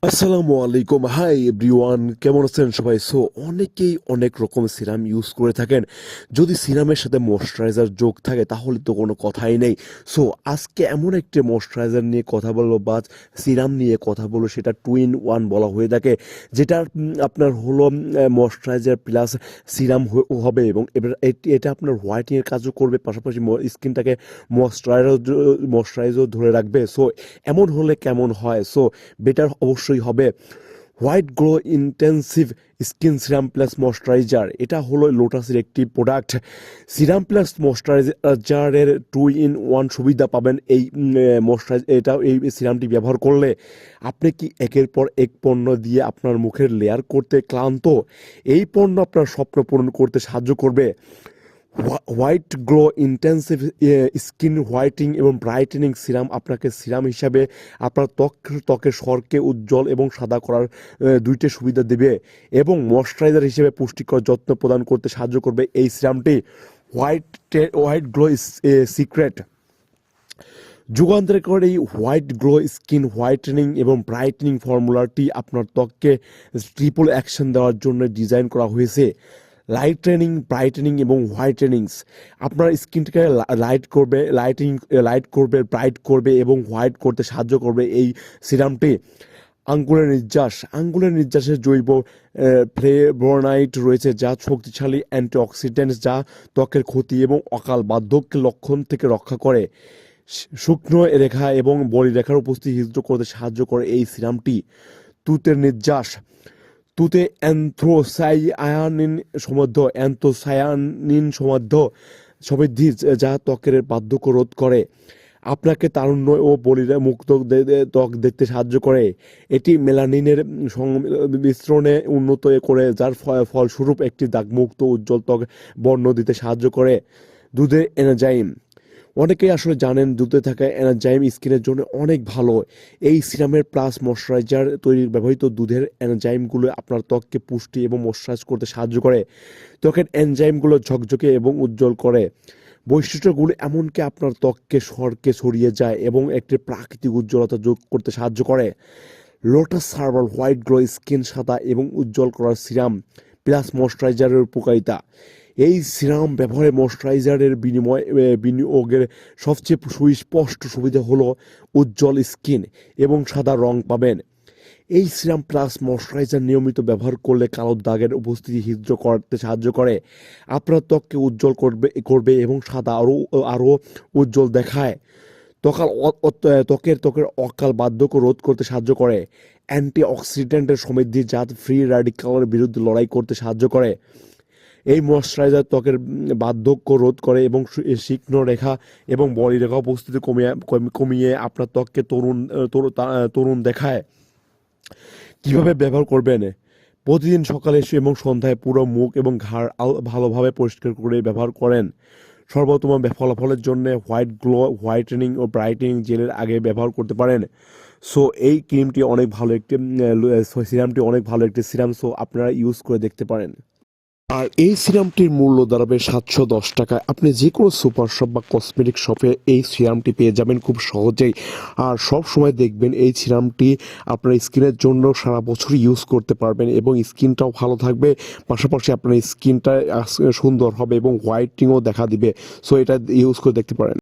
আসসালামু আলাইকুম, hi everyone, কেমন আছেন সবাই? অনেকেই অনেক রকম সিরাম ইউজ করে থাকেন। যদি সিরামের সাথে ময়শ্চারাইজার যোগ থাকে তাহলে তো কোনো কথাই নেই। আজকে এমন একটি ময়শ্চারাইজার নিয়ে কথা বলবো বা সিরাম নিয়ে কথা বলবো, সেটা টু ইন ওয়ান বলা হয়ে থাকে, যেটা আপনার হলো ময়শ্চারাইজার প্লাস সিরাম হবে, এবং এবার এটা আপনার হোয়াইটিংয়ের কাজও করবে, পাশাপাশি স্কিনটাকে ময়শ্চারাইজও ধরে রাখবে। এমন হলে কেমন হয়? বেটার অবশ্যই হবে white glow intensive skin serum plus moisturiser. এটা হলো লোটাসের একটি প্রোডাক্ট। সিরাম প্লাস ময়শ্চারাইজারের টু ইন ওয়ান সুবিধা পাবেন এই সিরামটি ব্যবহার করলে। আপনি কি একের পর এক পণ্য দিয়ে আপনার মুখের লেয়ার করতে ক্লান্ত? এই পণ্য আপনার স্বপ্ন পূরণ করতে সাহায্য করবে। White glow intensive skin whitening এবং ব্রাইটেনিং সিরাম আপনাকে সিরাম হিসাবে আপনার ত্বকের স্বরকে উজ্জ্বল এবং সাদা করার দুইটি সুবিধা দেবে, এবং ময়শ্চারাইজার হিসেবে পুষ্টিকর যত্ন প্রদান করতে সাহায্য করবে এই সিরামটি। হোয়াইট গ্লো সিক্রেট যুগান্তর করে এই হোয়াইট গ্লো স্কিন হোয়াইটেনিং এবং ব্রাইটেনিং ফর্মুলাটি আপনার ত্বককে ট্রিপল অ্যাকশন দেওয়ার জন্য ডিজাইন করা হয়েছে। লাইটেনিং, ব্রাইটেনিং এবং হোয়াইটেনিংস আপনার স্কিনটাকে লাইট করবে, ব্রাইট করবে এবং হোয়াইট করতে সাহায্য করবে এই সিরামটি। আঙ্গুলের নির্যাসে জৈব ফ্লেভোনয়েড রয়েছে, যা শক্তিশালী অ্যান্টিঅক্সিডেন্টস, যা ত্বকের ক্ষতি এবং অকাল বার্ধক্যের লক্ষণ থেকে রক্ষা করে। শুকনো রেখা এবং বলিরেখার উপস্থিতি হিজড় করতে সাহায্য করে এই সিরামটি। তুতের নির্যাস তুতে অ্যান্থোসায়ানিন সমৃদ্ধি, যা ত্বকের বার্ধক্য রোধ করে, আপনাকে তারুণ্য ও বলিরে মুক্ত ত্বক দেখতে সাহায্য করে। এটি মেলানিনের মিশ্রণে উন্নত করে, যার ফলস্বরূপ একটি দাগমুক্ত উজ্জ্বল ত্বক বর্ণ দিতে সাহায্য করে। দুধের এনাজাইম অনেকেই আসলে জানেন দুধে থাকা এনাজাইম স্কিনের জন্য অনেক ভালো। এই সিরামের প্লাস ময়শ্চারাইজার তৈরির ব্যবহৃত দুধের এনজাইমগুলো আপনার ত্বককে পুষ্টি এবং ময়শ্চারাইজ করতে সাহায্য করে। ত্বকের এনজাইমগুলো ঝকঝকে এবং উজ্জ্বল করে। বৈশিষ্ট্যগুলো এমনকি আপনার ত্বককে ছড়িয়ে যায় এবং একটি প্রাকৃতিক উজ্জ্বলতা যোগ করতে সাহায্য করে। Lotus herbal white glow skin সাদা এবং উজ্জ্বল করার সিরাম প্লাস ময়শ্চারাইজারের উপকারিতা। এই সিরাম ব্যবহারে ময়শ্চারাইজারের বিনিয়োগের সবচেয়ে সুস্পষ্ট সুবিধা হলো উজ্জ্বল স্কিন এবং সাদা রং পাবেন। এই সিরাম প্লাস ময়শ্চারাইজার নিয়মিত ব্যবহার করলে কালো দাগের উপস্থিতি হিজড় করতে সাহায্য করে, আপনার ত্বককে উজ্জ্বল করবে এবং সাদা আরও উজ্জ্বল দেখায়। ত্বকের অকাল বার্ধক্য রোধ করতে সাহায্য করে। অক্সিডেন্টের সমৃদ্ধি, যা ফ্রি র্যাডিক্যালের বিরুদ্ধে লড়াই করতে সাহায্য করে। এই ময়শ্চারাইজার ত্বকের বার্ধক্য রোধ করে এবং শুকনো রেখা এবং বলিরেখা উপস্থিতি কমিয়ে আপনার ত্বককে তরুণ দেখায়। কিভাবে ব্যবহার করবেন? প্রতিদিন সকালে এবং সন্ধ্যায় পুরো মুখ এবং ঘাড় ভালোভাবে পরিষ্কার করে ব্যবহার করেন। সর্বোত্তম ফলাফলের জন্য হোয়াইট গ্লো হোয়াইটেনিং ও ব্রাইটেনিং জেলের আগে ব্যবহার করতে পারেন। এই ক্রিমটি অনেক ভালো একটি সিরামটি অনেক ভালো একটি সিরাম। আপনারা ইউজ করে দেখতে পারেন। আর এই সিরামটির মূল্য দাঁড়াবে 710 টাকায়। আপনি যে কোনো সুপার শপ বা কসমেটিক শপে এই সিরামটি পেয়ে যাবেন খুব সহজেই। আর সব সময় দেখবেন এই সিরামটি আপনার স্কিনের জন্য সারা বছর ইউজ করতে পারবেন, এবং স্কিনটাও ভালো থাকবে, পাশাপাশি আপনার স্কিনটা সুন্দর হবে এবং হোয়াইটিংও দেখা দিবে। এটা ইউজ করে দেখতে পারেন।